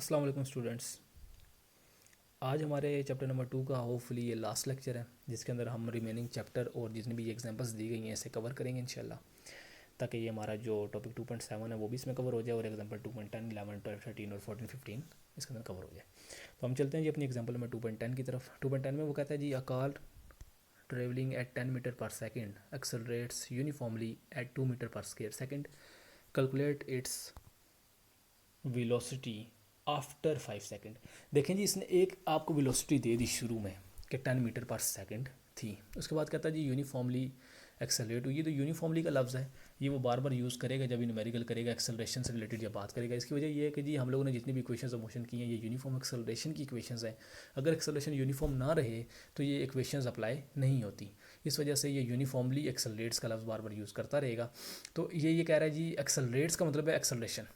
अस्सलाम वालेकुम स्टूडेंट्स। आज हमारे चैप्टर नंबर 2 का होपफुली ये लास्ट लेक्चर है, जिसके अंदर हम रिमेनिंग चैप्टर और जितनी भी एग्जांपल्स दी गई हैं इसे कवर करेंगे इंशाल्लाह, ताकि ये हमारा जो टॉपिक 2.7 है वो भी इसमें कवर हो जाए और एग्जांपल 2.10, 11, 12, 13 और 14, 15 इसके अंदर कवर हो जाए। तो हम चलते हैं जी अपनी एग्जाम्पल नंबर 2.10 की तरफ। 2.10 में वो कहता है जी a car travelling at 10 metre per second accelerates uniformly at 2 metre per square second, calculate its velocity after 5 second. देखें जी, इसने एक आपको वेलोसिटी दे दी शुरू में कि 10 मीटर पर सेकेंड थी। उसके बाद कहता है जी यूनिफॉर्मली एक्सेलरेट हुई। ये तो यूनिफॉर्मली का लफ्ज़ है, ये वो बार बार यूज़ करेगा जब भी न्यूमेरिकल करेगा, एक्सेलरेशन से रिलेटेड जब बात करेगा। इसकी वजह ये है कि जी हम लोगों ने जितनी भी इक्वेशंस ऑफ मोशन की हैं ये यूनिफॉर्म एक्सेलरेशन की इक्वेशंस हैं। अगर एक्सेलरेशन यूनिफॉर्म ना रहे तो ये इक्वेशंस अप्लाई नहीं होती। इस वजह से ये यूनिफॉर्मली एक्सेलरेट्स का लफ्ज़ बार बार यूज़ करता रहेगा। तो ये कह रहा है जी एक्सेलरेट्स का मतलब है एक्सेलरेशन।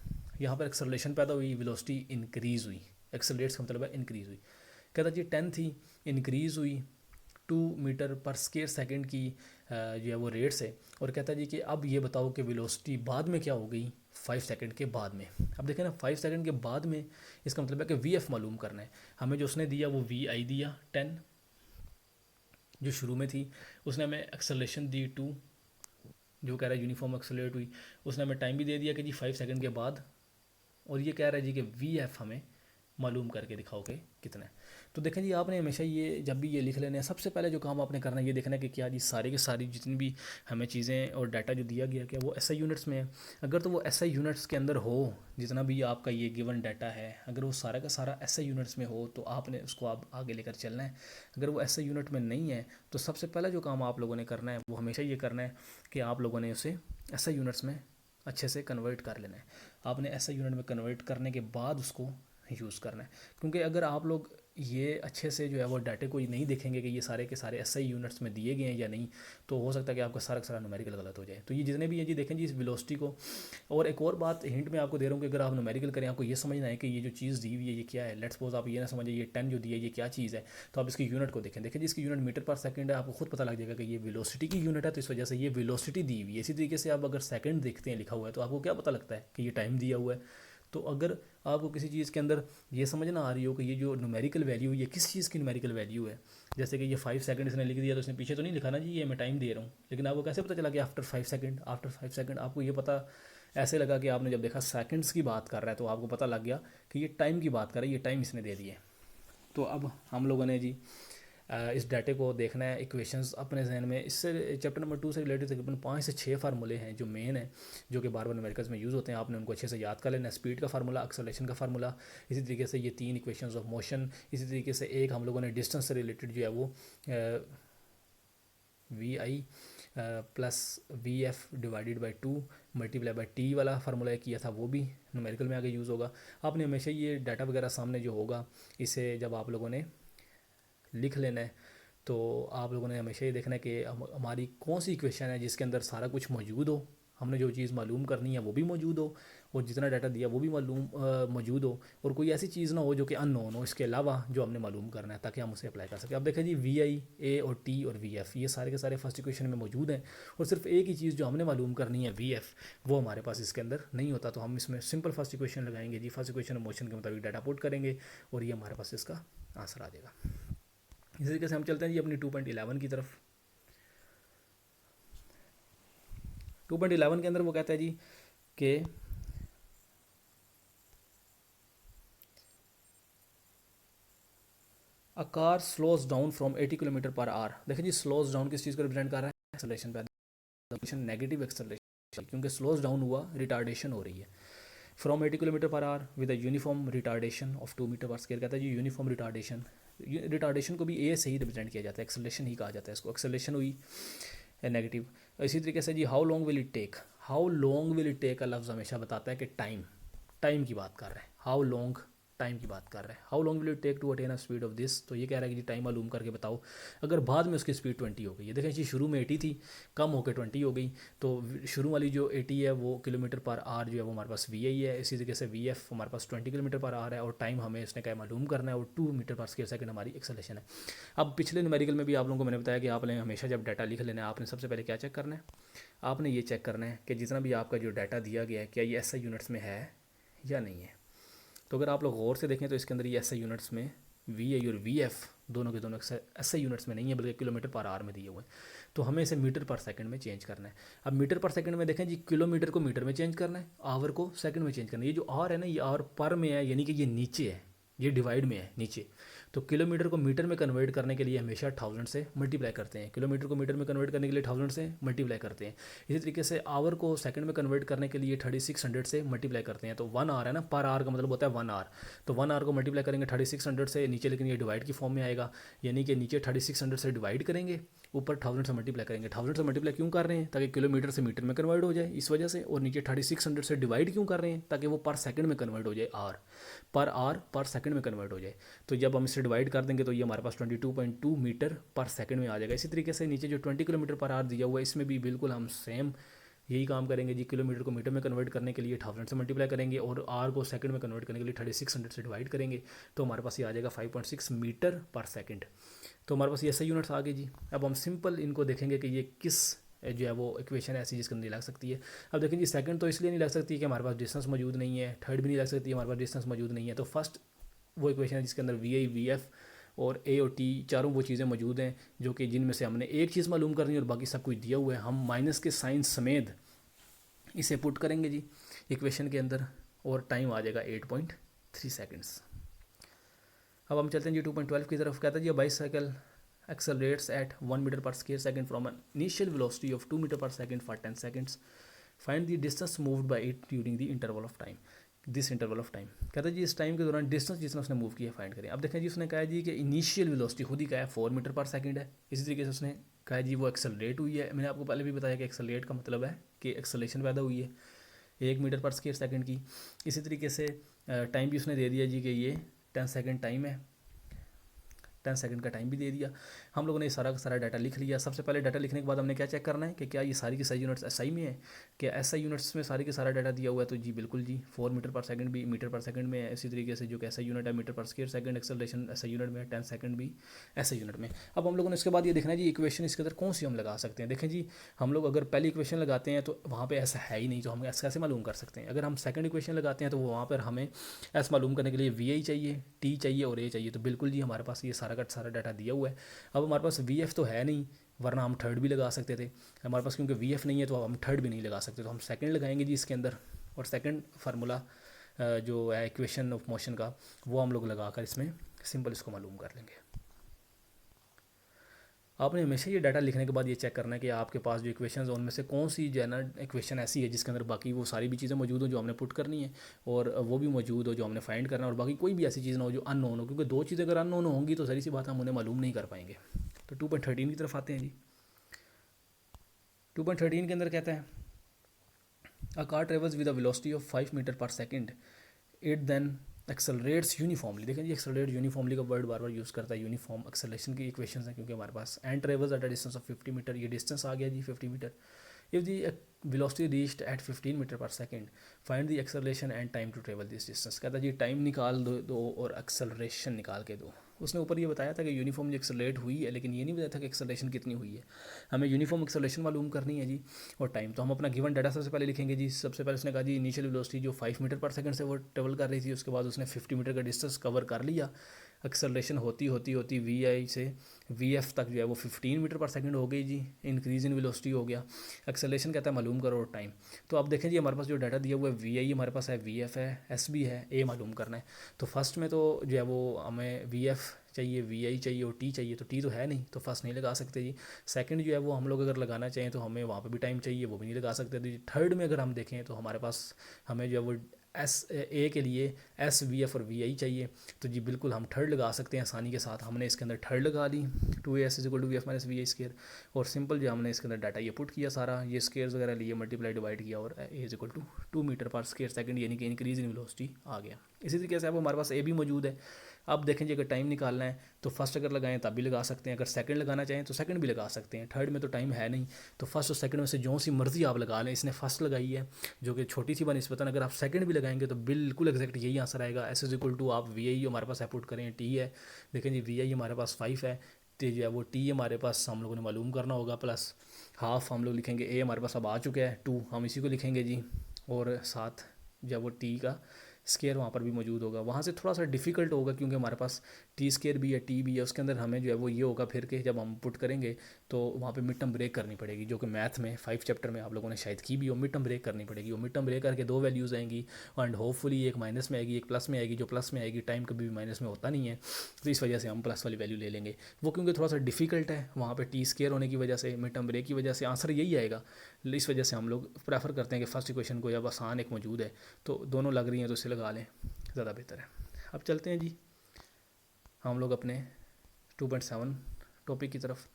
यहाँ पर एक्सेलरेशन पैदा हुई, वेलोसिटी इंक्रीज़ हुई। एक्सेलरेट्स का मतलब है इंक्रीज़ हुई। कहता जी 10 थी, इंक्रीज़ हुई 2 मीटर पर स्क्वायर सेकंड की जो है वो रेट से। और कहता जी कि अब ये बताओ कि वेलोसिटी बाद में क्या हो गई 5 सेकंड के बाद में। अब देखें ना, 5 सेकंड के बाद में इसका मतलब है कि वी एफ मालूम करना है हमें। जो उसने दिया वो वी आई दिया 10 जो शुरू में थी, उसने हमें एक्सेलरेशन दी 2 जो कह रहा है यूनिफॉर्म एक्सेलरेट हुई। उसने हमें टाइम भी दे दिया कि जी 5 सेकंड के बाद। और ये कह रहा है जी कि वी एफ हमें मालूम करके दिखाओ कि कितना है। तो देखें जी, आपने हमेशा ये जब भी ये लिख लेने हैं, सबसे पहले जो काम आपने करना है ये देखना है कि क्या जी सारी की सारी जितनी भी हमें चीज़ें और डाटा जो दिया गया क्या वो एसआई यूनिट्स में है। अगर तो वो एसआई यूनिट्स के अंदर हो, जितना भी आपका ये गिवन डाटा है, अगर वो सारा का सारा एसआई यूनिट्स में हो तो आपने उसको आप आगे लेकर चलना है। अगर वो एसआई यूनिट में नहीं है तो सबसे पहला जो काम आप लोगों ने करना है वो हमेशा ये करना है कि आप लोगों ने उसे एसआई यूनिट्स में अच्छे से कन्वर्ट कर लेना है। आपने ऐसा यूनिट में कन्वर्ट करने के बाद उसको यूज़ करना है। क्योंकि अगर आप लोग ये अच्छे से जो है वो डाटे को नहीं देखेंगे कि ये सारे के सारे एसआई यूनिट्स में दिए गए हैं या नहीं, तो हो सकता है कि आपका सारा का सारा न्यूमेरिकल गलत हो जाए। तो ये जितने भी हैं जी देखें जी इस वेलोसिटी को। और एक और बात हिंट में आपको दे रहा हूँ कि अगर आप न्यूमेरिकल करें, आपको ये समझना है कि ये जो चीज़ दी हुई है ये क्या है। लेट्स सपोज आप ये ना समझिए ये 10 जो दी है ये क्या चीज़ है, तो आप इसकी यूनिट को देखें जी इसकी यूनिट मीटर पर सेकंड है। आपको खुद पता लग जाएगा कि ये वेलोसिटी की यूनिट है, तो इस वजह से ये वेलोसिटी दी हुई है। इसी तरीके से आप अगर सेकंड देखते हैं लिखा हुआ है तो आपको क्या पता लगता है कि ये टाइम दिया हुआ है। तो अगर आपको किसी चीज़ के अंदर ये समझ ना आ रही हो कि ये जो न्यूमेरिकल वैल्यू ये किस चीज़ की न्यूमेरिकल वैल्यू है, जैसे कि ये 5 सेकंड इसने लिख दिया तो इसने पीछे तो नहीं लिखा ना जी ये मैं टाइम दे रहा हूँ, लेकिन आपको कैसे पता चला कि आफ्टर 5 सेकंड, आफ्टर 5 सेकंड आपको ये पता ऐसे लगा कि आपने जब देखा सेकंड्स की बात कर रहा है तो आपको पता लग गया कि ये टाइम की बात कर रहा है, ये टाइम इसने दे दी है। तो अब हम लोगों ने जी इस डाटे को देखना है, इक्वेशंस अपने जहन में। इससे चैप्टर नंबर 2 से रिलेटेड तकरीबन 5 से 6 फार्मूले हैं जो मेन है, जो कि बार बार न्यूमेरिकल्स में यूज़ होते हैं। आपने उनको अच्छे से याद कर लेना है। स्पीड का फार्मूला, एक्सेलरेशन का फार्मूला, इसी तरीके से ये 3 इक्वेशंस ऑफ मोशन, इसी तरीके से एक हम लोगों ने डिस्टेंस से रिलेटेड जो है वो v i plus v f divided by 2 multiply by t वाला फार्मूला किया था, वो भी न्यूमेरिकल में आगे यूज़ होगा। आपने हमेशा ये डाटा वगैरह सामने जो होगा इसे जब आप लोगों ने लिख लेना है तो आप लोगों ने हमेशा ये देखना है कि हमारी कौन सी इक्वेशन है जिसके अंदर सारा कुछ मौजूद हो, हमने जो चीज़ मालूम करनी है वो भी मौजूद हो और जितना डाटा दिया वो भी मालूम मौजूद हो, और कोई ऐसी चीज़ ना हो जो कि अननोन हो इसके अलावा जो हमने मालूम करना है, ताकि हम उसे अप्लाई कर सकें। अब देखें जी वी आई, ए और टी और वी एफ ये सारे के सारे फर्स्ट इक्वेशन में मौजूद हैं, और सिर्फ एक ही चीज़ जो हमने मालूम करनी है वी एफ वो हमारे पास इसके अंदर नहीं होता। तो हम इसमें सिंपल फर्स्ट इक्वेशन लगाएंगे जी, फर्स्ट इक्वेशन मोशन के मुताबिक डाटा पुट करेंगे और ये हमारे पास इसका आंसर आ जाएगा। इसी तरीके से हम चलते हैं जी अपनी 2.11 की तरफ। 2.11 के अंदर वो कहता है जी कि a car slows down from 80 kilometre per our. देखें जी स्लोज डाउन किस चीज़ को रिप्रेजेंट कर रहा है, एक्सेलरेशन पे, नेगेटिव एक्सेलरेशन, क्योंकि स्लोज डाउन हुआ रिटार्डेशन हो रही है। From 80 kilometre per hour with a uniform retardation of 2 metre per square. कहता है जी यूनिफॉर्म रिटार्डेशन, रिटार्डेशन को भी ए से ही रिप्रेजेंट किया जाता है, एक्सेलरेशन ही कहा जाता है इसको। एक्सेलरेशन हुई नेगेटिव। इसी तरीके से जी how long will it take, how long will it take का लफ्ज़ हमेशा बताता है कि टाइम, टाइम की बात कर रहा है। हाउ लॉन्ग, टाइम की बात कर रहा है। How long will it take to attain a speed of this, तो ये कह रहा है कि जी टाइम मालूम करके बताओ अगर बाद में उसकी स्पीड 20 हो गई है। देखें जी शुरू में 80 थी, कम होकर 20 हो गई, तो शुरू वाली जो 80 है वो किलोमीटर पर आवर जो है वो हमारे पास वी आई है। इसी तरीके से वी एफ हमारे पास 20 किलोमीटर पर आवर है, और टाइम हमें इसने क्या मालूम करना है, और 2 मीटर पर स्क्वायर सेकंड हमारी एक्सेलरेशन है। अब पिछले न्यूमेरिकल में भी आप लोगों को मैंने बताया कि आपने हमेशा जब डाटा लिख लेना है आपने सबसे पहले क्या चेक करना है, आपने ये चेक करना है कि जितना भी आपका जो डाटा दिया गया है क्या ये एसआई यूनिट्स में है या नहीं है। तो अगर आप लोग गौर से देखें तो इसके अंदर ये एसआई यूनिट्स में वी आई और वी एफ दोनों के दोनों एसआई यूनिट्स में नहीं है, बल्कि किलोमीटर पर आवर में दिए हुए हैं। तो हमें इसे मीटर पर सेकंड में चेंज करना है। अब मीटर पर सेकंड में देखें जी, किलोमीटर को मीटर में चेंज करना है, आवर को सेकंड में चेंज करना है। ये जो आवर है ना, ये आवर पर में है, यानी कि ये नीचे है, ये डिवाइड में है नीचे। तो किलोमीटर को मीटर में कन्वर्ट करने के लिए हमेशा 1000 से मल्टीप्लाई करते हैं, किलोमीटर को मीटर में कन्वर्ट करने के लिए 1000 से मल्टीप्लाई करते हैं। इसी तरीके से आवर को सेकंड में कन्वर्ट करने के लिए 3600 से मल्टीप्लाई करते हैं। तो 1 आवर है ना, पर आवर का मतलब होता है 1 आवर। तो 1 आवर को मल्टीप्लाई करेंगे 3600 से नीचे, लेकिन ये डिवाइड की फॉर्म में आएगा, यानी कि नीचे 3600 से डिवाइड करेंगे, ऊपर 1000 से मल्टीप्लाई करेंगे। 1000 से मल्टीप्लाई क्यों कर रहे हैं? ताकि किलोमीटर से मीटर में कन्वर्ट हो जाए, इस वजह से। और नीचे 3600 से डिवाइड क्यों कर रहे हैं? ताकि वो पर सेकंड में कन्वर्ट हो जाए, आवर पर सेकंड में कन्वर्ट हो जाए। तो जब हम इसे डिवाइड कर देंगे तो ये हमारे पास 22.2 मीटर पर सेकंड में आ जाएगा। इसी तरीके से नीचे जो 20 किलोमीटर पर आवर दिया हुआ है, इसमें भी बिल्कुल हम सेम यही काम करेंगे जी। किलोमीटर को मीटर में कन्वर्ट करने के लिए 1000 से मल्टीप्लाई करेंगे और आर को सेकंड में कन्वर्ट करने के लिए 3600 से डिवाइड करेंगे, तो हमारे पास ये आ जाएगा 5.6 मीटर पर सेकंड। तो हमारे पास ये ऐसे यूनिट्स आ गए जी। अब हम सिंपल इनको देखेंगे कि ये किस जो है वो इक्वेशन ऐसी जिसके अंदर नहीं लग सकती है। अब देखें जी, सेकंड तो इसलिए नहीं लग सकती कि हमारे पास डिस्टेंस मौजूद नहीं है, थर्ड भी नहीं लग सकती है, हमारे पास डिस्टेंस मौजूद नहीं है। तो फर्स्ट वो इक्वेशन है जिसके अंदर वी आई, वी एफ और ए और टी चारों वो चीज़ें मौजूद हैं, जो कि जिनमें से हमने एक चीज़ मालूम करनी है और बाकी सब कुछ दिया हुआ है। हम माइनस के साइन समेत इसे पुट करेंगे जी इक्वेशन के अंदर, और टाइम आ जाएगा 8.3 सेकेंड्स। अब हम चलते हैं जी 2.12 की तरफ। कहता है जी, bicycle accelerates at 1 meter per square second from an initial velocity of 2 meter per second for 10 seconds. Find the distance moved by it during the interval of time. This interval of time. कहता है जी, इस time के दौरान distance जितना उसने move किया find करें। अब देखें जी, उसने कहा जी कि इनिशियल वेलोसिटी खुद ही कहा है 4 मीटर पर सेकंड है। इसी तरीके से उसने कहा जी वो एक्सेलरेट हुई है। मैंने आपको पहले भी बताया कि एक्सेलरेट का मतलब है कि एक्सेलेशन पैदा हुई है 1 मीटर पर स्क्वायर सेकंड की। इसी तरीके से टाइम भी उसने दे दिया जी कि ये 10 सेकंड टाइम है, 10 सेकंड का टाइम भी दे दिया। हम लोगों ने सारा का सारा डाटा लिख लिया। सबसे पहले डाटा लिखने के बाद हमने क्या चेक करना है कि क्या ये सारी की सारी यूनिट्स एसआई में है, क्या एसआई यूनिट्स में सारी के सारा डाटा दिया हुआ है। तो जी बिल्कुल जी, 4 मीटर पर सेकंड भी मीटर पर सेकंड में है। इसी तरीके से जो कि एसआई यूनिट है metre per square second, acceleration SI unit में है, 10 सेकंड भी एसआई यूनिट में। अब हम लोगों ने इसके बाद ये देखना है जी इक्वेशन इसके अंदर कौन सी हम लगा सकते हैं। देखें जी, हम लोग अगर पहली इक्वेशन लगाते हैं तो वहाँ पर ऐसा है ही नहीं, तो हम ऐसा कैसे मालूम कर सकते हैं। अगर हम सेकंड इक्वेशन लगाते हैं तो वहाँ पर हमें ऐसा मालूम करने के लिए वी आई चाहिए, टी चाहिए और ए चाहिए। तो बिल्कुल जी, हमारे पास ये सारा का सारा डाटा दिया हुआ है। अब हमारे पास वी एफ तो है नहीं, वरना हम थर्ड भी लगा सकते थे। हमारे पास क्योंकि वी एफ नहीं है तो हम थर्ड भी नहीं लगा सकते, तो हम सेकंड लगाएंगे जी इसके अंदर। और सेकंड फार्मूला जो है इक्वेशन ऑफ मोशन का, वो हम लोग लगाकर इसमें सिंपल इसको मालूम कर लेंगे। आपने हमेशा ये डाटा लिखने के बाद ये चेक करना है कि आपके पास जो इक्वेशन है उनमें से कौन सी जो है ना इक्वेशन ऐसी है जिसके अंदर बाकी वो सारी भी चीज़ें मौजूद हो जो हमने पुट करनी है, और वो भी मौजूद हो जो हमने फाइंड करना है, और बाकी कोई भी ऐसी चीज़ ना हो जो अननोन हो। क्योंकि दो चीज़ें अगर अननोन होंगी तो सारी सी बात हम उन्हें मालूम नहीं कर पाएंगे। तो 2.13 की तरफ आते हैं जी। 2.13 के अंदर कहता है, a car travels with a velocity of 5 metre per second, it then accelerates uniformly. देखें जी, एक्सेलरेट यूनिफॉर्मली का वर्ड बार बार यूज़ करता है। यूनिफॉर्म एक्सेलरेशन की इक्वेशन है क्योंकि हमारे पास and travels at a distance of 50 metre, ये डिस्टेंस आ गया जी 50 metre. If the velocity reached at 15 metre per second, find the acceleration and time to travel this distance. कहता है जी, टाइम निकाल दो और एक्सेलरेशन निकाल के दो। उसने ऊपर ये बताया था कि यूनिफॉर्म एक्सेलरेट हुई है, लेकिन ये नहीं बताया था कि एक्सेलरेशन कितनी हुई है। हमें यूनिफॉर्म एक्सेलरेशन मालूम करनी है जी, और टाइम। तो हम अपना गिवन डाटा सबसे पहले लिखेंगे जी। सबसे पहले उसने कहा जी इनिशियल वेलोसिटी जो 5 मीटर पर सेकंड से वो ट्रेवल कर रही थी, उसके बाद उसने 50 मीटर का डिस्टेंस कवर कर लिया। एक्सेलरेशन होती होती होती वी आई से वी एफ तक जो है वो 15 मीटर पर सेकंड हो गई जी, इंक्रीज इन वेलोसिटी हो गया। एक्सेलरेशन कहता है मालूम करो और टाइम। तो अब देखें जी, हमारे पास जो डाटा दिया हुआ है वी आई हमारे पास है, वी एफ है, एस बी है, ए मालूम करना है। तो फर्स्ट में तो जो है वो हमें वी एफ चाहिए, वी आई चाहिए और टी चाहिए। तो टी तो है नहीं, तो फर्स्ट नहीं लगा सकते जी। सेकंड जो है वो हम लोग अगर लगाना चाहें तो हमें वहाँ पे भी टाइम चाहिए, वो भी नहीं लगा सकते जी। थर्ड में अगर हम देखें तो हमारे पास हमें जो है वो एस ए के लिए एस वी एफ और वी आई चाहिए। तो जी बिल्कुल हम थर्ड लगा सकते हैं आसानी के साथ। हमने इसके अंदर थर्ड लगा ली, 2as is equal to v f minus v i square, और सिंपल जो हमने इसके अंदर डाटा ये पुट किया सारा, ये स्केयर्स वगैरह लिए, मल्टीप्लाई डिवाइड किया, और a is equal to 2 metre per square second, यानी कि इंक्रीज इन वेलोसिटी आ गया। इसी तरीके से अब हमारे पास ए भी मौजूद है। अब देखें जी, अगर टाइम निकालना है तो फर्स्ट अगर लगाएं तब भी लगा सकते हैं, अगर सेकंड लगाना चाहें तो सेकंड भी लगा सकते हैं। थर्ड में तो टाइम है नहीं, तो फर्स्ट और सेकंड में से जो सी मर्जी आप लगा लें। इसने फर्स्ट लगाई है जो कि छोटी सी बनिस्बतन, अगर आप सेकंड भी लगाएंगे तो बिल्कुल एग्जैक्ट यही आंसर आएगा। एस इज इक्वल टू आप वी आई हमारे पास पुट करें, टी है। देखें जी, वी आई हमारे पास 5 है, तो जो है वो टी हमारे पास हम लोगों ने मालूम करना होगा, प्लस हाफ हम लोग लिखेंगे। ए हमारे पास अब आ चुका है 2, हम इसी को लिखेंगे जी, और साथ जो है वो टी का स्केयर वहाँ पर भी मौजूद होगा। वहाँ से थोड़ा सा डिफ़िकल्ट होगा क्योंकि हमारे पास टी स्केयर भी है, टी भी है, उसके अंदर हमें जो है वो ये होगा फिर के जब हम पुट करेंगे तो वहाँ पे मिड टर्म ब्रेक करनी पड़ेगी, जो कि मैथ में 5 चैप्टर में आप लोगों ने शायद की भी हो। मिड टर्म ब्रेक करनी पड़ेगी, वो मिड टर्म ब्रेक करके 2 वैल्यूज़ आएंगी एंड होपफुली एक माइनस में आएगी, एक प्लस में आएगी। जो प्लस में आएगी टाइम कभी भी माइनस में होता नहीं है, तो इस वजह से हम प्लस वाली वैल्यू ले लेंगे। वो क्योंकि थोड़ा सा डिफिकल्ट है वहाँ पे टी स्केयर होने की वजह से, मिड टर्म ब्रेक की वजह से आंसर यही आएगा। इस वजह से हम लोग प्रेफर करते हैं कि फर्स्ट इक्वेशन को, जब आसान एक मौजूद है तो दोनों लग रही हैं तो इसे लगा लें, ज़्यादा बेहतर है। अब चलते हैं जी हम लोग अपने 2.7 टॉपिक की तरफ।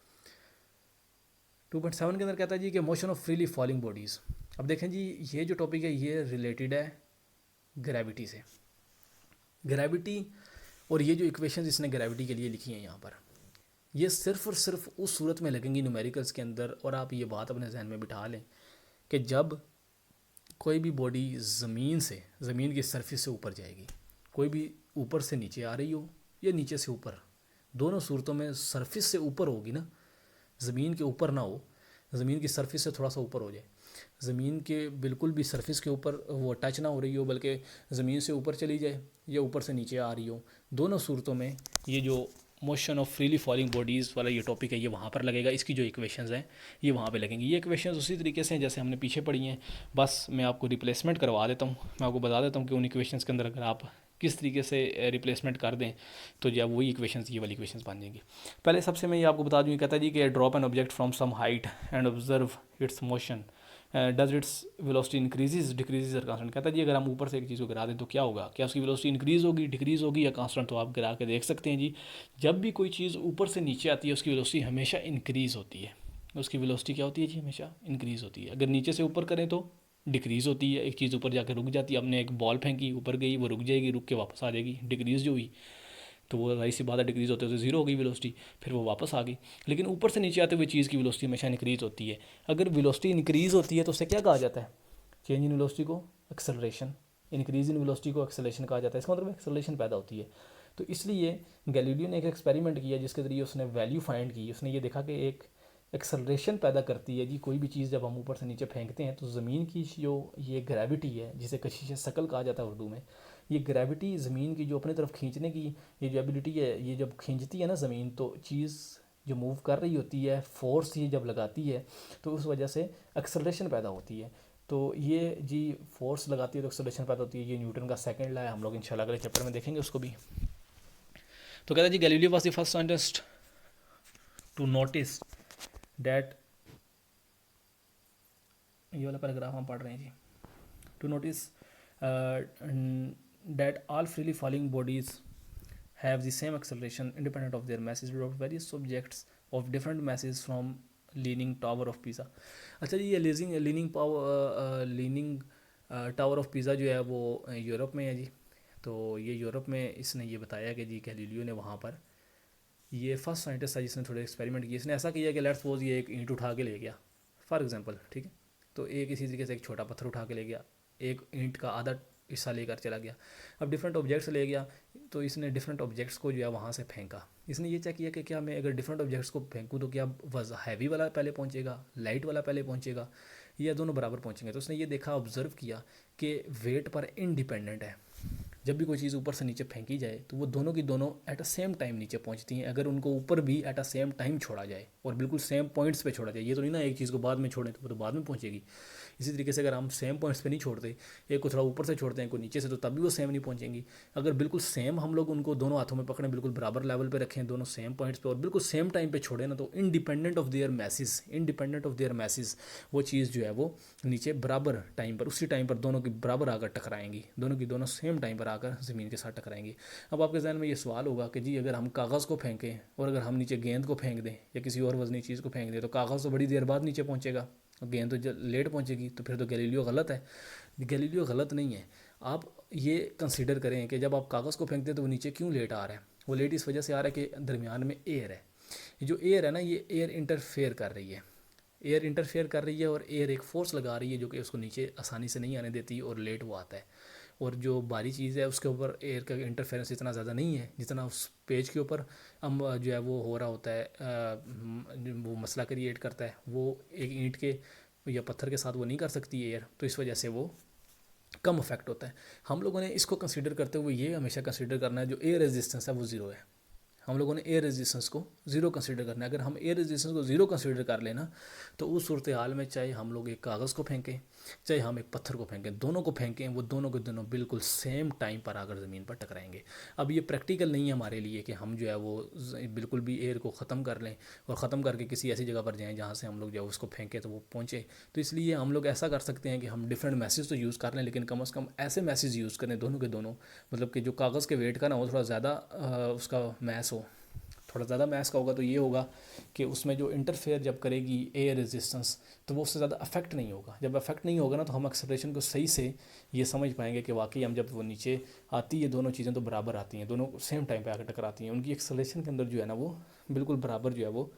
2.7 के अंदर कहता है जी कि motion of freely falling bodies. अब देखें जी, ये जो टॉपिक है ये रिलेटेड है ग्रेविटी से। ग्रेविटी और ये जो इक्वेशंस इसने ग्रेविटी के लिए लिखी हैं यहाँ पर, ये सिर्फ और सिर्फ उस सूरत में लगेंगी न्यूमेरिकल्स के अंदर। और आप ये बात अपने जहन में बिठा लें कि जब कोई भी बॉडी ज़मीन की सरफेस से ऊपर जाएगी, कोई भी ऊपर से नीचे आ रही हो या नीचे से ऊपर, दोनों सूरतों में सरफेस से ऊपर होगी ना, ज़मीन के ऊपर ना हो, ज़मीन की सरफेस से थोड़ा सा ऊपर हो जाए, ज़मीन के बिल्कुल भी सरफेस के ऊपर वो टच ना हो रही हो बल्कि ज़मीन से ऊपर चली जाए या ऊपर से नीचे आ रही हो, दोनों सूरतों में ये जो motion of freely falling bodies वाला ये टॉपिक है ये वहाँ पर लगेगा। इसकी जो इक्वेशंस हैं ये वहाँ पे लगेंगी। ये इक्वेशंस उसी तरीके से हैं जैसे हमने पीछे पढ़ी हैं, बस मैं आपको रिप्लेसमेंट करवा देता हूँ। मैं आपको बता देता हूँ कि उन इक्वेशंस के अंदर अगर आप किस तरीके से रिप्लेसमेंट कर दें तो जब वही इक्वेशंस ये वाली इक्वेशंस बन जाएंगी। पहले सबसे मैं ये आपको बता दूँ, ये कहता है जी कि drop an object from some height and observe its motion, does its velocity increases decreases और कांस्टेंट। कहता है जी अगर हम ऊपर से एक चीज़ को गिरा दें तो क्या होगा, क्या उसकी वेलोसिटी इंक्रीज़ होगी, डिक्रीज़ होगी या कांस्टेंट। तो आप गिरा के देख सकते हैं जी, जब भी कोई चीज़ ऊपर से नीचे आती है उसकी वेलोसिटी हमेशा इंक्रीज़ होती है। उसकी वेलोसिटी क्या होती है जी, हमेशा इंक्रीज़ होती है। अगर नीचे से ऊपर करें तो डिक्रीज़ होती है, एक चीज़ ऊपर जाकर रुक जाती है। हमने एक बॉल फेंकी, ऊपर गई, वो रुक जाएगी, रुक के वापस आ जाएगी, डिक्रीज़ जो हुई तो वो राइस सी बात है, डिक्रीज़ होते होते जीरो हो गई वेलोसिटी, फिर वो वापस आ गई। लेकिन ऊपर से नीचे आते हुए चीज़ की वेलोसिटी हमेशा इंक्रीज़ होती है। अगर वेलोसिटी इंक्रीज़ होती है तो उससे क्या कहा जाता है, चेंज इन वेलोसिटी को एक्सेलरेशन, इंक्रीज़ इन वेलोसिटी को एक्सेलरेशन कहा जाता है। इसका मतलब एक्सेलरेशन पैदा होती है। तो इसलिए गैलीलियो ने एक एक्सपेरिमेंट किया जिसके ज़रिए उसने वैल्यू फाइंड की। उसने ये देखा कि एक एक्सेलरेशन पैदा करती है जी कोई भी चीज़ जब हम ऊपर से नीचे फेंकते हैं तो ज़मीन की जो ये ग्रेविटी है जिसे कशिश शकल कहा जाता है उर्दू में, ये ग्रेविटी ज़मीन की जो अपनी तरफ खींचने की ये जो एबिलिटी है, ये जब खींचती है ना ज़मीन, तो चीज़ जो मूव कर रही होती है, फोर्स ये जब लगाती है तो उस वजह से एक्सेलरेशन पैदा होती है। तो ये जी फोर्स लगाती है तो एक्सेलरेशन पैदा होती है। ये न्यूटन का सेकंड लॉ है, हम लोग इंशाल्लाह अगले चैप्टर में देखेंगे उसको भी। तो कहता है जी Galileo was the first scientist to notice that, ये वाला पैराग्राफ हम पढ़ रहे हैं जी, to notice that all freely falling bodies have the same acceleration independent of their masses without various objects of different masses from leaning tower of Pisa। अच्छा जी, ये leaning tower of pizza जो है वो यूरोप में है जी। तो ये Europe में इसने ये बताया कि जी गैलीलियो ने वहाँ पर, ये फर्स्ट साइंटिस्ट था जिसने थोड़े एक्सपेरिमेंट किए। इसने ऐसा किया कि लेट्स सपोज ये एक ईंट उठा के ले गया फॉर एग्जांपल, ठीक है, तो एक इसी तरीके से एक छोटा पत्थर उठा के ले गया, एक ईंट का आधा हिस्सा लेकर चला गया। अब डिफरेंट ऑब्जेक्ट्स ले गया तो इसने डिफरेंट ऑब्जेक्ट्स को जो है वहाँ से फेंका। इसने ये चेक किया कि क्या मैं अगर डिफरेंट ऑब्जेक्ट्स को फेंकूँ तो क्या हैवी वाला पहले पहुँचेगा, लाइट वाला पहले पहुँचेगा, या दोनों बराबर पहुँचेंगे। तो उसने ये देखा, ऑब्जर्व किया कि वेट पर इंडिपेंडेंट है। जब भी कोई चीज़ ऊपर से नीचे फेंकी जाए तो वो दोनों की दोनों एट अ सेम टाइम नीचे पहुंचती हैं। अगर उनको ऊपर भी एट अ सेम टाइम छोड़ा जाए और बिल्कुल सेम पॉइंट्स पे छोड़ा जाए, ये तो नहीं ना एक चीज़ को बाद में छोड़ें तो वो तो बाद में पहुंचेगी। इसी तरीके से अगर हम सेम पॉइंट्स पे नहीं छोड़ते, एक को थोड़ा ऊपर से छोड़ते हैं, एक को नीचे से, तो तब भी वो सेम नहीं पहुंचेंगी। अगर बिल्कुल सेम हम लोग उनको दोनों हाथों में पकड़ें, बिल्कुल बराबर लेवल पे रखें दोनों सेम पॉइंट्स पे और बिल्कुल सेम टाइम पे छोड़ें ना, तो इंडिपेंडेंट ऑफ देयर मैसेज वो चीज़ जो है वो नीचे बराबर टाइम पर, उसी टाइम पर दोनों की बराबर आकर टकराएंगी, दोनों की दोनों सेम टाइम पर आकर ज़मीन के साथ टकराएंगी। अब आपके जहन में ये सवाल होगा कि जी अगर हम कागज़ को फेंकें और अगर हम नीचे गेंद को फेंक दें या किसी और वजनी चीज़ को फेंक दें तो कागज़ तो बड़ी देर बाद नीचे पहुंचेगा और गेंद तो लेट पहुंचेगी। तो फिर तो गैलीलियो गलत है। गैलीलियो गलत नहीं है। आप ये कंसीडर करें कि जब आप कागज़ को फेंकते हैं तो वो नीचे क्यों लेट आ रहा है, वो लेट इस वजह से आ रहा है कि दरमियान में एयर है। जो एयर है ना, ये एयर इंटरफेयर कर रही है, एयर इंटरफेयर कर रही है और एयर एक फोर्स लगा रही है जो कि उसको नीचे आसानी से नहीं आने देती और लेट वो आता है। और जो भारी चीज़ है उसके ऊपर एयर का इंटरफेरेंस इतना ज़्यादा नहीं है जितना उस पेज के ऊपर हम जो है वो हो रहा होता है, वो मसला क्रिएट करता है। वो एक ईंट के या पत्थर के साथ वो नहीं कर सकती एयर, तो इस वजह से वो कम इफेक्ट होता है। हम लोगों ने इसको कंसीडर करते हुए ये हमेशा कंसीडर करना है जो एयर रेजिस्टेंस है वो ज़ीरो है। हम लोगों ने एयर रेजिस्टेंस को ज़ीरो कंसीडर करना है। अगर हम एयर रेजिस्टेंस को ज़ीरो कंसीडर कर लेना तो उस सूरत हाल में चाहे हम लोग एक कागज़ को फेंकें चाहे हम एक पत्थर को फेंकें, दोनों को फेंकें, वो दोनों के दोनों बिल्कुल सेम टाइम पर आकर ज़मीन पर टकराएंगे। अब ये प्रैक्टिकल नहीं है हमारे लिए कि हम जो है वो बिल्कुल भी एयर को ख़त्म कर लें और ख़त्म करके किसी ऐसी जगह पर जाएँ जहाँ से हम लोग जो है उसको फेंकें तो वो पहुँचे। तो इसलिए हम लोग ऐसा कर सकते हैं कि हम डिफरेंट मैसेज तो यूज़ कर लें, लेकिन कम से कम ऐसे मैसेज यूज़ करें दोनों के दोनों, मतलब कि जो कागज़ के वेट का ना हो थोड़ा ज़्यादा उसका मैस हो, थोड़ा ज़्यादा मैस का होगा तो ये होगा कि उसमें जो इंटरफेयर जब करेगी एयर रेजिस्टेंस तो वो उससे ज़्यादा अफेक्ट नहीं होगा। जब अफेक्ट नहीं होगा ना तो हम एक्सेलरेशन को सही से ये समझ पाएंगे कि वाकई हम जब वो नीचे आती है दोनों चीज़ें तो बराबर आती हैं, दोनों सेम टाइम पे आकर टकराती हैं, उनकी एक्सेलरेशन के अंदर जो है ना वो बिल्कुल बराबर जो है वो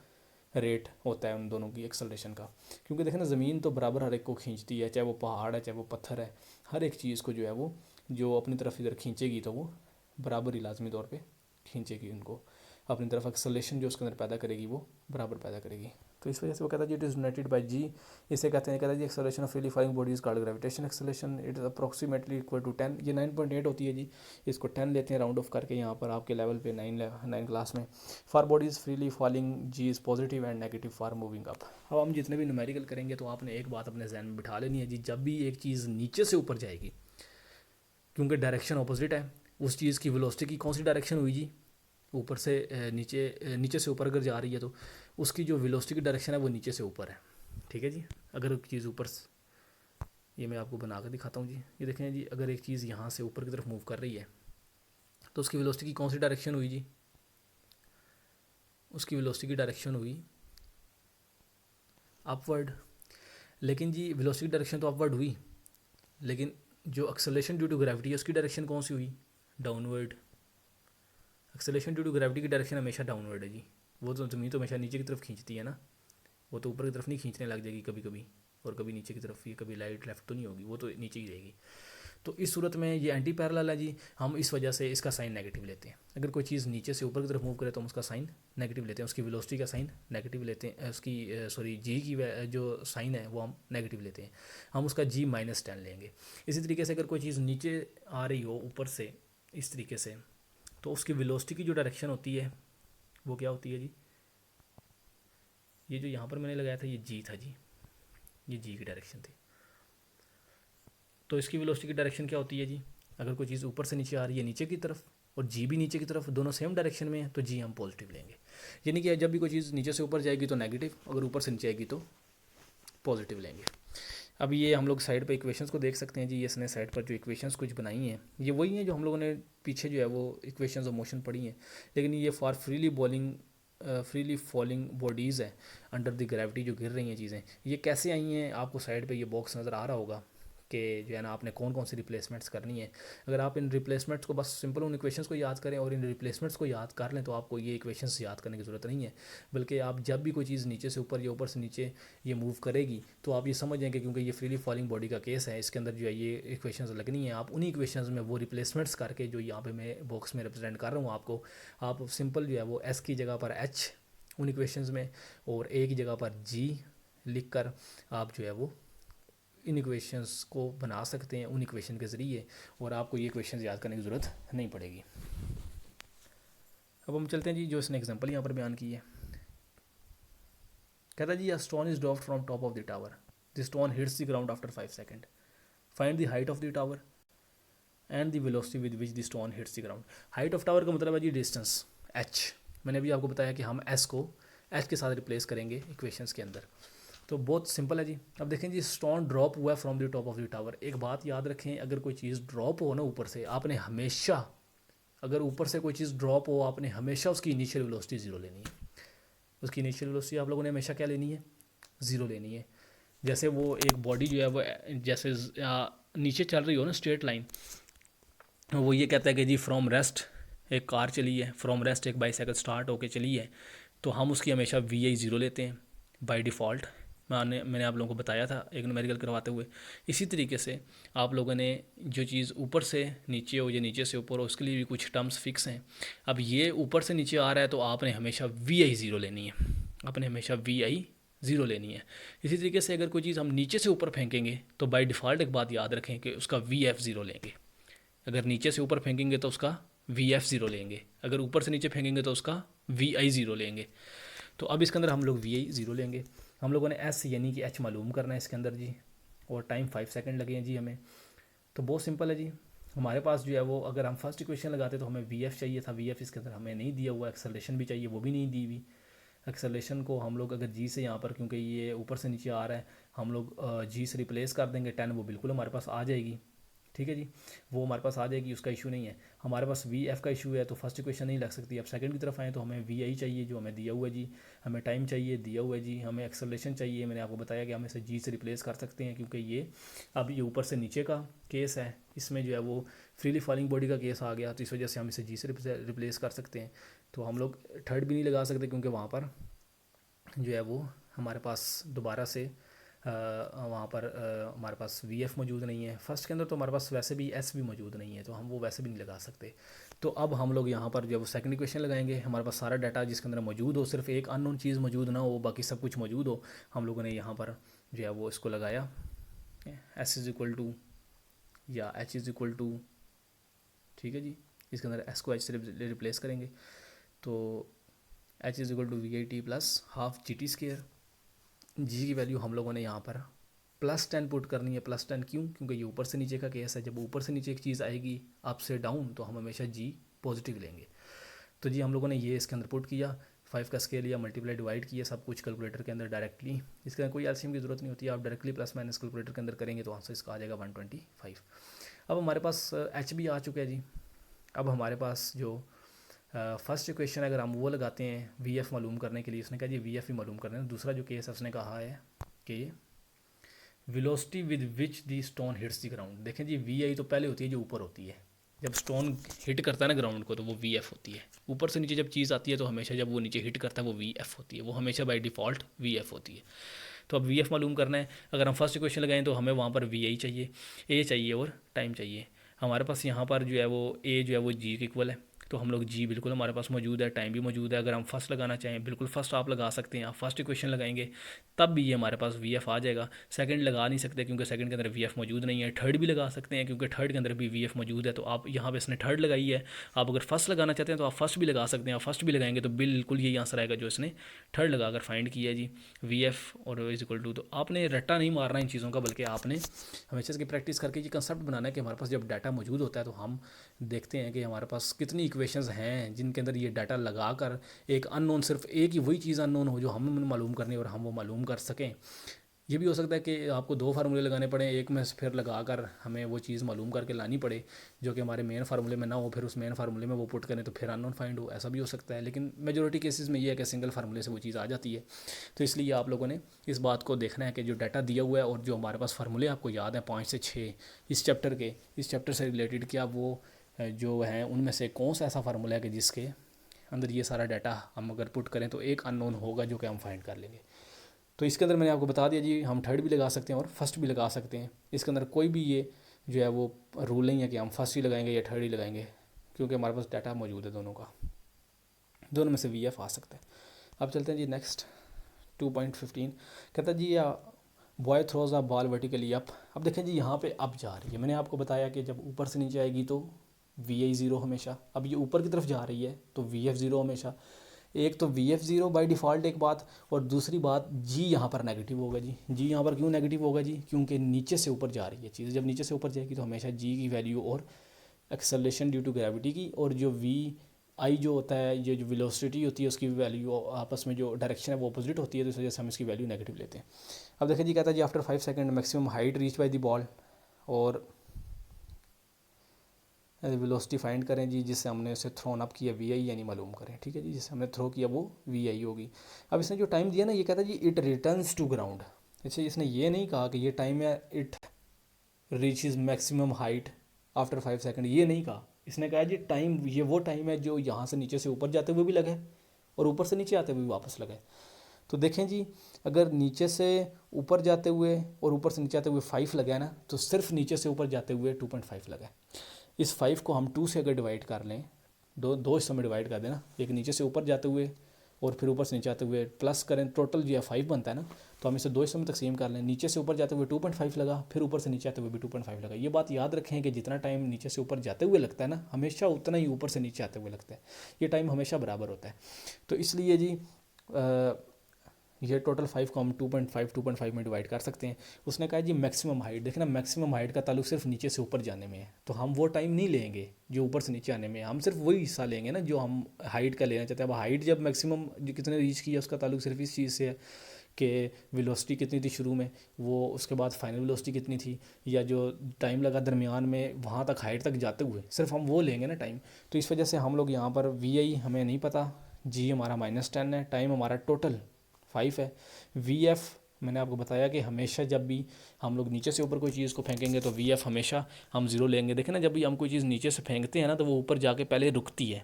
रेट होता है उन दोनों की एक्सेलरेशन का। क्योंकि देखें ना ज़मीन तो बराबर हर एक को खींचती है, चाहे वो पहाड़ है चाहे वो पत्थर है, हर एक चीज़ को जो है वो जो अपनी तरफ इधर खींचेगी तो वो बराबर ही लाजमी तौर पर खींचेगी उनको अपनी तरफ। एक्सेलरेशन जो उसके अंदर पैदा करेगी वो बराबर पैदा करेगी। तो इस वजह से वो कहता है जी it is united by g, इसे कहते हैं, कहता है जी acceleration of freely falling body is called gravitation acceleration, it is approximately equal to 10। ये 9.8 होती है जी, इसको 10 लेते हैं राउंड ऑफ करके यहाँ पर आपके लेवल पे 9 क्लास में। For bodies freely falling g is positive and negative for moving up. अब हम जितने भी न्यूमेरिकल करेंगे तो आपने एक बात अपने जहन में बिठा लेनी है जी, जब भी एक चीज़ नीचे से ऊपर जाएगी क्योंकि डायरेक्शन अपोजिट है, उस चीज़ की वेलोसिटी की कौन सी डायरेक्शन हुई जी, ऊपर से नीचे से ऊपर अगर जा रही है तो उसकी जो वेलोसिटी की डायरेक्शन है वो नीचे से ऊपर है। ठीक है जी, अगर एक चीज़ ऊपर ये मैं आपको बना कर दिखाता हूँ जी, ये देखें जी, अगर एक चीज़ यहाँ से ऊपर की तरफ मूव कर रही है तो उसकी वेलोसिटी की कौन सी डायरेक्शन हुई जी, उसकी वेलोसिटी की डायरेक्शन हुई अपवर्ड। लेकिन जी वेलोसिटी की डायरेक्शन तो अपवर्ड हुई, लेकिन जो एक्सेलरेशन ड्यू टू ग्रेविटी है उसकी डायरेक्शन कौन सी हुई, downward. Acceleration due to gravity की डायरेक्शन हमेशा डाउनवर्ड है जी, वो तो ज़मीन तो हमेशा नीचे की तरफ खींचती है ना, वो तो ऊपर की तरफ नहीं खींचने लग जाएगी कभी कभी और कभी नीचे की तरफ, ये कभी लाइट लेफ्ट तो नहीं होगी, वो तो नीचे ही रहेगी। तो इस सूरत में ये एंटी पैरेलल है जी, हम इस वजह से इसका साइन नेगेटिव लेते हैं। अगर कोई चीज़ नीचे से ऊपर की तरफ मूव करे तो हम उसका साइन नेगेटिव लेते हैं, उसकी वेलोसिटी का साइन नेगेटिव लेते हैं, उसकी जी की जो साइन है वो हम नेगेटिव लेते हैं, हम उसका जी -10 लेंगे। इसी तरीके से अगर कोई चीज़ नीचे आ रही हो ऊपर से इस तरीके से तो उसकी वेलोसिटी की जो डायरेक्शन होती है वो क्या होती है जी, ये जो यहाँ पर मैंने लगाया था ये जी था जी, ये जी की डायरेक्शन थी। तो इसकी वेलोसिटी की डायरेक्शन क्या होती है जी, अगर कोई चीज़ ऊपर से नीचे आ रही है नीचे की तरफ और जी भी नीचे की तरफ, दोनों सेम डायरेक्शन में है तो जी हम पॉजिटिव लेंगे। यानी कि जब भी कोई चीज़ नीचे से ऊपर जाएगी तो नेगेटिव, अगर ऊपर से नीचे आएगी तो पॉजिटिव लेंगे। अब ये हम लोग साइड पर इक्वेशंस को देख सकते हैं जी, इसने साइड पर जो इक्वेशंस कुछ बनाई हैं ये वही हैं जो हम लोगों ने पीछे जो है वो इक्वेशंस ऑफ मोशन पढ़ी हैं, लेकिन ये फॉर फ्रीली फॉलिंग बॉडीज़ है अंडर द ग्रेविटी जो गिर रही हैं चीज़ें, ये कैसे आई हैं आपको साइड पे ये बॉक्स नज़र आ रहा होगा कि जो है ना आपने कौन कौन सी रिप्लेसमेंट्स करनी है। अगर आप इन रिप्लेसमेंट्स को बस सिंपल उन इक्वेशंस को याद करें और इन रिप्लेसमेंट्स को याद कर लें तो आपको ये इक्वेशंस याद करने की ज़रूरत नहीं है, बल्कि आप जब भी कोई चीज़ नीचे से ऊपर या ऊपर से नीचे ये मूव करेगी तो आप ये समझ जाएंगे क्योंकि ये फ्रीली फॉलिंग बॉडी का केस है, इसके अंदर जो है ये इक्वेशंस लगनी है। आप उन्हीं इक्वेशंस में वो रिप्लेसमेंट्स करके जो यहाँ पे मैं बॉक्स में रिप्रेजेंट कर रहा हूँ आपको, आप सिंपल जो है वो एस की जगह पर एच उन इक्वेशंस में और ए की जगह पर जी लिख कर आप जो है वो इन इक्वेशंस को बना सकते हैं उन इक्वेशन के ज़रिए, और आपको ये इक्वेशंस याद करने की ज़रूरत नहीं पड़ेगी। अब हम चलते हैं जी, जो इसने एग्जांपल यहाँ पर बयान की है, कहता है जी a stone is dropped from top of the tower, the stone hits the ground after 5 second, find the height of the tower and the velocity with which the stone hits the ground. Height of tower का मतलब है जी distance H, मैंने अभी आपको बताया कि हम S को एच के साथ रिप्लेस करेंगे इक्वेशंस के अंदर, तो बहुत सिंपल है जी। अब देखें जी स्टोन ड्रॉप हुआ है from the top of the tower, एक बात याद रखें, अगर कोई चीज़ ड्रॉप हो ना ऊपर से, आपने हमेशा, अगर ऊपर से कोई चीज़ ड्रॉप हो आपने हमेशा उसकी इनिशियल वेलोसिटी ज़ीरो लेनी है, उसकी इनिशियल वेलोसिटी आप लोगों ने हमेशा क्या लेनी है, ज़ीरो लेनी है। जैसे वो एक बॉडी जो है वो जैसे नीचे चल रही हो ना स्ट्रेट लाइन, वो ये कहता है कि जी फ्रॉम रेस्ट एक कार चली है, फ्रॉम रेस्ट एक बाईसाइकिल स्टार्ट होके चली है, तो हम उसकी हमेशा VI ज़ीरो लेते हैं बाय डिफ़ॉल्ट। मैंने आप लोगों को बताया था एक न्यूमेरिकल करवाते हुए। इसी तरीके से आप लोगों ने जो चीज़ ऊपर से नीचे हो या नीचे से ऊपर हो उसके लिए भी कुछ टर्म्स फिक्स हैं। अब ये ऊपर से नीचे आ रहा है तो आपने हमेशा VI ज़ीरो लेनी है, आपने हमेशा VI ज़ीरो लेनी है। इसी तरीके से अगर कोई चीज़ हम नीचे से ऊपर फेंकेंगे तो बाय डिफ़ॉल्ट एक बात याद रखें कि उसका वी एफ ज़ीरो लेंगे। अगर नीचे से ऊपर फेंकेंगे तो उसका वी एफ ज़ीरो लेंगे, अगर ऊपर से नीचे फेंकेंगे तो उसका वी आई ज़ीरो लेंगे। तो अब इसके अंदर हम लोग वी आई ज़ीरो लेंगे। हम लोगों ने एस यानी कि एच मालूम करना है इसके अंदर जी, और टाइम 5 सेकंड लगे हैं जी हमें। तो बहुत सिंपल है जी, हमारे पास जो है वो अगर हम फर्स्ट इक्वेशन लगाते तो हमें वी एफ चाहिए था, वी एफ इसके अंदर हमें नहीं दिया हुआ, एक्सेलरेशन भी चाहिए वो भी नहीं दी हुई। एक्सेलरेशन को हम लोग अगर जी से यहाँ पर, क्योंकि ये ऊपर से नीचे आ रहा है, हम लोग जी से रिप्लेस कर देंगे 10, वो बिल्कुल हमारे पास आ जाएगी। ठीक है जी, वो हमारे पास आ जाएगी, उसका इशू नहीं है। हमारे पास वी एफ का इशू है तो फर्स्ट इक्वेशन नहीं लग सकती। अब सेकंड की तरफ आए तो हमें वी आई चाहिए जो हमें दिया हुआ है जी, हमें टाइम चाहिए दिया हुआ है जी, हमें एक्सेलरेशन चाहिए, मैंने आपको बताया कि हम इसे जी से रिप्लेस कर सकते हैं क्योंकि ये अब ये ऊपर से नीचे का केस है, इसमें जो है वो फ्रीली फॉलिंग बॉडी का केस आ गया, तो इस वजह से हम इसे जी से रिप्लेस कर सकते हैं। तो हम लोग थर्ड भी नहीं लगा सकते क्योंकि वहाँ पर जो है वो हमारे पास दोबारा से वहाँ पर हमारे पास वी एफ मौजूद नहीं है। फर्स्ट के अंदर तो हमारे पास वैसे भी एस भी मौजूद नहीं है, तो हम वो वैसे भी नहीं लगा सकते। तो अब हम लोग यहाँ पर जब सेकंड इक्वेशन लगाएंगे, हमारे पास सारा डाटा जिसके अंदर मौजूद हो, सिर्फ एक अननोन चीज़ मौजूद ना हो, बाकी सब कुछ मौजूद हो। हम लोगों ने यहाँ पर जो है वो इसको लगाया, एस इज़ इक्वल टू या एच इज़ इक्वल टू, ठीक है जी, इसके अंदर एस को एच से रिप्लेस करेंगे तो H is equal to V I T plus half G T square. G की वैल्यू हम लोगों ने यहाँ पर +10 पुट करनी है। +10 क्यों? क्योंकि ये ऊपर से नीचे का केस है, जब ऊपर से नीचे एक चीज़ आएगी अप से डाउन तो हम हमेशा जी पॉजिटिव लेंगे। तो जी हम लोगों ने ये इसके अंदर पुट किया, 5 का स्केल लिया, मल्टीप्लाई डिवाइड किया, सब कुछ कैलकुलेटर के अंदर डायरेक्टली, इसके अंदर कोई एलसीएम की ज़रूरत नहीं होती है, आप डायरेक्टली प्लस माइनस कैलकुलेटर के अंदर करेंगे तो आंसर इसका आ जाएगा 125। अब हमारे पास एच भी आ चुका है जी। अब हमारे पास जो फर्स्ट इक्वेशन अगर हम वो लगाते हैं वी एफ मालूम करने के लिए, उसने कहा जी वी एफ ही मालूम करना है। दूसरा जो केस है उसने कहा है कि velocity with which the stone hits the ground. देखें जी वी आई तो पहले होती है जो ऊपर होती है, जब स्टोन हिट करता है ना ग्राउंड को तो वो वी एफ होती है। ऊपर से नीचे जब चीज़ आती है तो हमेशा जब वो नीचे हिट करता है वो वी एफ होती है, वो हमेशा बाई डिफ़ॉल्ट वी एफ होती है। तो अब वी एफ मालूम करना है। अगर हम फर्स्ट इक्वेशन लगाएं तो हमें वहाँ पर वी आई चाहिए, ए चाहिए और टाइम चाहिए। हमारे पास यहाँ पर जो है वो ए जो है वो जी के इक्वल है, तो हम लोग जी बिल्कुल हमारे पास मौजूद है, टाइम भी मौजूद है। अगर हम फर्स्ट लगाना चाहें बिल्कुल फर्स्ट आप लगा सकते हैं, आप फर्स्ट इक्वेशन लगाएंगे तब भी ये हमारे पास वी एफ आ जाएगा। सेकंड लगा नहीं सकते क्योंकि सेकंड के अंदर वी एफ मौजूद नहीं है। थर्ड भी लगा सकते हैं क्योंकि थर्ड के अंदर भी वी एफ मौजूद है, तो आप यहाँ पे इसने थर्ड लगाई है। आप अगर फर्स्ट लगाना चाहते हैं तो आप फर्स्ट भी लगा सकते हैं, आप फर्स्ट भी लगाएंगे तो बिल्कुल यही आंसर आएगा जो इसने थर्ड लगा कर फाइंड किया है जी, वी एफ और इज इक्वल टू। तो आपने रट्टा नहीं मारना इन चीज़ों का, बल्कि आपने हमेशा इसकी प्रैक्टिस करके ये कंसेप्ट बनाना है कि हमारे पास जब डाटा मौजूद होता है तो हम देखते हैं कि हमारे पास कितनी इक्वेशंस हैं जिनके अंदर ये डाटा लगा कर एक अननोन, सिर्फ एक ही वही चीज़ अननोन हो जो हम मालूम करनी और हम वो मालूम कर सकें। ये भी हो सकता है कि आपको 2 फार्मूले लगाने पड़े, एक में फिर लगा कर हमें वो चीज़ मालूम करके लानी पड़े जो कि हमारे मेन फार्मूले में ना हो, फिर उस मेन फार्मूले में वो पुट करें तो फिर अननोन फाइंड हो, ऐसा भी हो सकता है। लेकिन मेजोरिटी केसेस में ये है कि सिंगल फार्मूले से वो चीज़ आ जाती है। तो इसलिए आप लोगों ने इस बात को देखना है कि जो डाटा दिया हुआ है और जो हमारे पास फार्मूले आपको याद हैं 5 से 6 इस चैप्टर से रिलेटेड, क्या वो जो हैं उनमें से कौन सा ऐसा फार्मूला है कि जिसके अंदर ये सारा डाटा हम अगर पुट करें तो एक अननोन होगा जो कि हम फाइंड कर लेंगे। तो इसके अंदर मैंने आपको बता दिया जी, हम थर्ड भी लगा सकते हैं और फर्स्ट भी लगा सकते हैं। इसके अंदर कोई भी ये जो है वो रूल नहीं है कि हम फर्स्ट ही लगाएंगे या थर्ड ही लगाएंगे, क्योंकि हमारे पास डाटा मौजूद है दोनों का, दोनों में से वी एफ आ सकता है। अब चलते हैं जी नेक्स्ट 2.15, कहता है जी या boy throws a ball vertically up. अब देखें जी यहाँ पे अप जा रही है, मैंने आपको बताया कि जब ऊपर से नीचे आएगी तो वी आई ज़ीरो हमेशा। अब ये ऊपर की तरफ जा रही है तो वी एफ ज़ीरो हमेशा। एक तो V F zero by default एक बात, और दूसरी बात जी यहाँ पर नेगेटिव होगा जी। जी यहाँ पर क्यों नेगेटिव होगा जी? क्योंकि नीचे से ऊपर जा रही है चीज़, जब नीचे से ऊपर जाएगी तो हमेशा जी की वैल्यू और एक्सेलरेशन ड्यू टू ग्रेविटी की और जो वी आई जो होता है, ये जो वेलोसिटी होती है उसकी वैल्यू आपस में जो डायरेक्शन है वो अपोजिट होती है, तो इस वजह से हम इसकी वैल्यू नेगेटिव लेते हैं। अब देखिए जी कहता है जी after 5 second maximum height reach by the ball, और वेलोसिटी फाइंड करें जी जिससे हमने उसे थ्रोन अप किया वी आई यानी मालूम करें। ठीक है जी, जिससे हमने थ्रो किया वो वी आई होगी। अब इसने जो टाइम दिया ना, ये कहता है जी इट रिटर्न्स टू ग्राउंड। अच्छा, इसने ये नहीं कहा कि ये टाइम है it reach is maximum height after 5 second, ये नहीं कहा। इसने कहा जी टाइम, ये वो टाइम है जो यहाँ से नीचे से ऊपर जाते हुए भी लगे और ऊपर से नीचे आते हुए भी वापस लगे। तो देखें जी, अगर नीचे से ऊपर जाते हुए और ऊपर से नीचे आते हुए 5 लगा ना, तो सिर्फ नीचे से ऊपर जाते हुए 2.5 लगा। इस 5 को हम 2 से अगर डिवाइड कर लें, दो हिस्सों में डिवाइड कर देना, एक नीचे से ऊपर जाते हुए और फिर ऊपर से नीचे आते हुए प्लस करें, टोटल जो है 5 बनता है ना, तो हम इसे दो हिस्सों में तकसीम कर लें। नीचे से ऊपर जाते हुए 2.5 लगा, फिर ऊपर से नीचे आते हुए भी 2.5 लगा। ये बात याद रखें कि जितना टाइम नीचे से ऊपर जाते हुए लगता है ना, हमेशा उतना ही ऊपर से नीचे आते हुए लगता है। ये टाइम हमेशा बराबर होता है। तो इसलिए जी ये टोटल 5 को हम 2.5 में डिवाइड कर सकते हैं। उसने कहा जी मैक्सिमम हाइट, देखना मैक्सिमम हाइट का ताल्लुक सिर्फ नीचे से ऊपर जाने में है, तो हम वो टाइम नहीं लेंगे जो ऊपर से नीचे आने में है, हम सिर्फ वही हिस्सा लेंगे ना जो हम हाइट का लेना चाहते हैं। अब हाइट जब मैक्सिमम जो कितने रीच की है उसका ताल्लुक सिर्फ इस चीज़ से है कि वेलोसिटी कितनी थी शुरू में, वो उसके बाद फाइनल वेलोसिटी कितनी थी, या जो टाइम लगा दरमियान में वहाँ तक हाइट तक जाते हुए, सिर्फ हम वो लेंगे ना टाइम। तो इस वजह से हम लोग यहाँ पर वी हमें नहीं पता, जी हमारा -10 है, टाइम हमारा टोटल 5 है। मैंने आपको बताया कि हमेशा जब भी हम लोग नीचे से ऊपर कोई चीज़ को फेंकेंगे तो हमेशा हम ज़ीरो लेंगे। देखें ना, जब भी हम कोई चीज़ नीचे से फेंकते हैं ना, तो वो ऊपर जाके पहले रुकती है,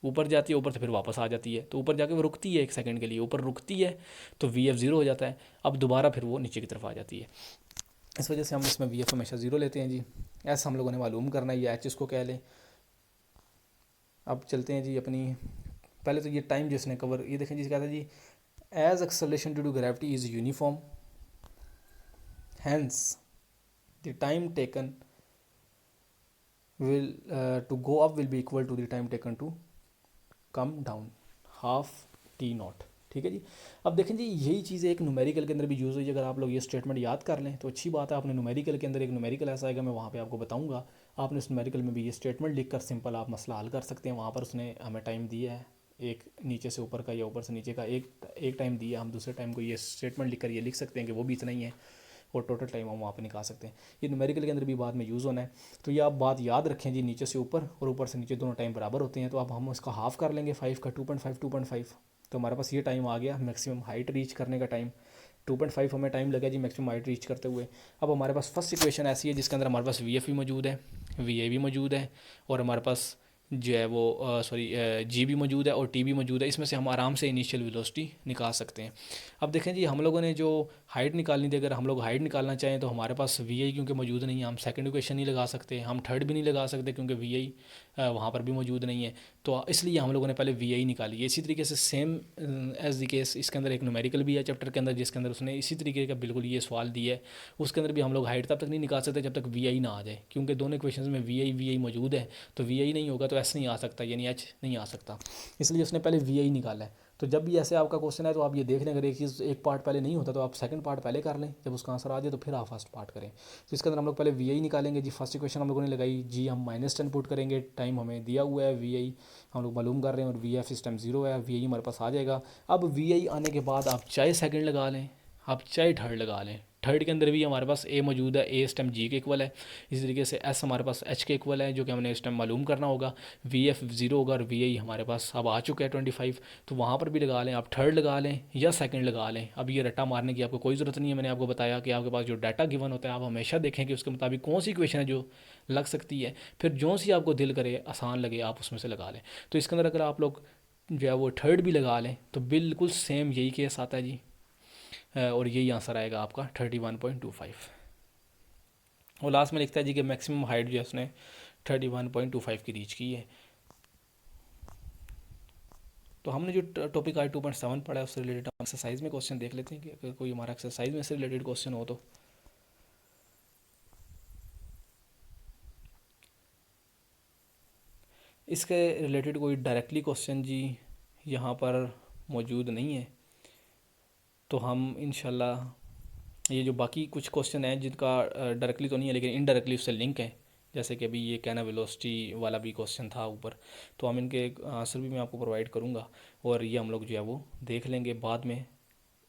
ऊपर जाती है, ऊपर से फिर वापस आ जाती है, तो ऊपर जाके वो रुकती है 1 सेकंड के लिए, ऊपर रुकती है, तो ज़ीरो हो जाता है। अब दोबारा फिर वो नीचे की तरफ आ जाती है। इस वजह से हम इसमें हमेशा ज़ीरो लेते हैं जी। ऐसा हम लोगों ने मालूम करना है, या एच इसको कह लें। अब चलते हैं जी अपनी, पहले तो ये टाइम जिसने कवर, ये देखें जी, क्या था जी, as acceleration due to gravity is uniform, hence the time taken will to go up will be equal to the time taken to come down, half t naught। ठीक है जी। अब देखें जी, यही चीज़ें एक न्यूमेरिकल के अंदर भी यूज़ हुई है। अगर आप लोग ये स्टेटमेंट याद कर लें तो अच्छी बात है। आपने न्यूमेरिकल के अंदर एक न्यूमेरिकल ऐसा आएगा, मैं वहाँ पे आपको बताऊंगा, आपने उस न्यूमेरिकल में भी ये स्टेटमेंट लिख कर सिंपल आप मसला हल कर सकते हैं। वहाँ पर उसने हमें टाइम दिया है, एक नीचे से ऊपर का या ऊपर से नीचे का एक टाइम दिया, हम दूसरे टाइम को ये स्टेटमेंट लिख कर ये लिख सकते हैं कि वो भी इतना ही है, और टोटल टाइम हम वहाँ पे निकाल सकते हैं। ये न्यूमेरिकल के अंदर भी बाद में यूज़ होना है। तो ये आप बात याद रखें जी, नीचे से ऊपर और ऊपर से नीचे दोनों टाइम बराबर होते हैं। तो अब हम इसका हाफ कर लेंगे 5 का, 2.5, तो हमारे पास ये टाइम आ गया मैक्सिमम हाइट रीच करने का टाइम। 2.5 हमें टाइम लगा जी मैक्सिमम हाइट रीच करते हुए। अब हमारे पास फर्स्ट इक्वेशन ऐसी है जिसके अंदर हमारे पास भी मौजूद है, भी मौजूद है, और हमारे पास जो है वो जी भी मौजूद है और टी भी मौजूद है। इसमें से हम आराम से इनिशियल वेलोसिटी निकाल सकते हैं। अब देखें जी, हम लोगों ने जो हाइट निकालनी थी, अगर हम लोग हाइट निकालना चाहें तो हमारे पास क्योंकि मौजूद नहीं है, हम सेकंड इक्वेशन नहीं लगा सकते, हम थर्ड भी नहीं लगा सकते क्योंकि वहाँ पर भी मौजूद नहीं है। तो इसलिए हम लोगों ने पहले निकाली है। इसी तरीके से सेम एज द केस इसके अंदर एक न्यूमेरिकल भी है चैप्टर के अंदर, जिसके अंदर उसने इसी तरीके का बिल्कुल ये सवाल दिया है। उसके अंदर भी हम लोग हाइट तब तक नहीं निकाल सकते जब तक ना आ जाए, क्योंकि दोनों इक्वेशन में वी मौजूद है। तो नहीं होगा तो एस नहीं आ सकता, यानी एच नहीं आ सकता। इसलिए उसने पहले निकाला है। तो जब भी ऐसे आपका क्वेश्चन है तो आप ये देख लें, अगर एक चीज़ एक पार्ट पहले नहीं होता तो आप सेकंड पार्ट पहले कर लें, जब उसका आंसर आ जाए तो फिर आप फर्स्ट पार्ट करें। तो इसके अंदर हम लोग पहले निकालेंगे जी। फर्स्ट इक्वेशन हम लोगों ने लगाई जी, हम -10 पुट करेंगे, टाइम हमें दिया हुआ है, हम लोग मालूम कर रहे हैं, और इस टाइम 0 है, हमारे पास आ जाएगा। अब आने के बाद आप चाहे सेकंड लगा लें, आप चाहे थर्ड लगा लें। थर्ड के अंदर भी हमारे पास ए मौजूद है, ए इस टाइम जी के इक्वल है। इसी तरीके से एस हमारे पास एच के इक्वल है, जो कि हमने इस टाइम मालूम करना होगा। 0 होगा, और हमारे पास अब आ चुका है 25, तो वहाँ पर भी लगा लें। आप थर्ड लगा लें या सेकंड लगा लें। अब ये रट्टा मारने की आपको कोई ज़रूरत नहीं है। मैंने आपको बताया कि आपके पास जो डाटा गिवन होता है, आप हमेशा देखें कि उसके मुताबिक कौन सी इक्वेशन है जो लग सकती है, फिर जो सी आपको दिल करे, आसान लगे, आप उसमें से लगा लें। तो इसके अंदर अगर आप लोग जो है वो थर्ड भी लगा लें तो बिल्कुल सेम यही केस आता है जी, और यही आंसर आएगा आपका 31.25। और लास्ट में लिखता है जी कि मैक्सिमम हाइट जो है उसने 31.25 की रीच की है। तो हमने जो टॉपिक आज 2.7 पढ़ा है उससे रिलेटेड हम एक्सरसाइज में क्वेश्चन देख लेते हैं कि अगर कोई हमारा एक्सरसाइज में से रिलेटेड क्वेश्चन हो तो। इसके रिलेटेड कोई डायरेक्टली क्वेश्चन जी यहाँ पर मौजूद नहीं है, तो हम इंशाल्लाह ये जो बाकी कुछ क्वेश्चन हैं जिनका डायरेक्टली तो नहीं है लेकिन इनडायरेक्टली उससे लिंक है, जैसे कि अभी ये कहना वेलोसिटी वाला भी क्वेश्चन था ऊपर, तो हम इनके आंसर भी मैं आपको प्रोवाइड करूँगा, और ये हम लोग जो है वो देख लेंगे बाद में।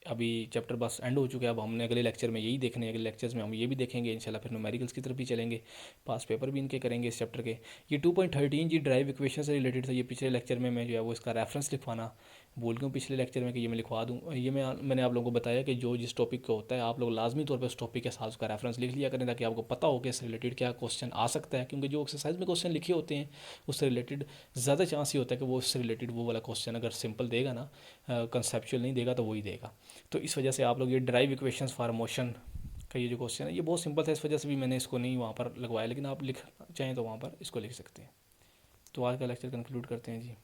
अभी चैप्टर बस एंड हो चुका है, अब हमने अगले लेक्चर में यही देखने हैं, अगले लेक्चर्स में हम ये भी देखेंगे इंशाल्लाह। फिर न्यूमेरिकल्स की तरफ भी चलेंगे, पास पेपर भी इनके करेंगे इस चैप्टर के। ये 2.13 जी ड्राइव इक्वेशन से रिलेटेड था। ये पिछले लेक्चर में मैं जो है वो इसका रेफरेंस लिखवाना भूल गया पिछले लेक्चर में कि ये मैं लिखवा दूँ। ये मैंने आप लोगों को बताया कि जो जिस टॉपिक का होता है आप लोग लाजमी तौर पर उस टॉपिक के साथ उसका रेफरेंस लिख लिया करें, ताकि आपको पता हो कि इससे रिलेटेड क्या क्वेश्चन आ सकता है, क्योंकि जो एक्सरसाइज में क्वेश्चन लिखे होते हैं उससे रिलेटेड ज़्यादा चांस ही होता है कि वो उससे रिलेटेड वो वाला क्वेश्चन अगर सिंपल देगा ना, कंसेप्चुअल नहीं देगा, तो वही देगा। तो इस वजह से आप लोग ये ड्राइव इक्वेशंस फॉर मोशन का ये जो क्वेश्चन है ये बहुत सिंपल था, इस वजह से भी मैंने इसको नहीं वहाँ पर लगवाया, लेकिन आप लिख चाहें तो वहाँ पर इसको लिख सकते हैं। तो आज का लेक्चर कंक्लूड करते हैं जी।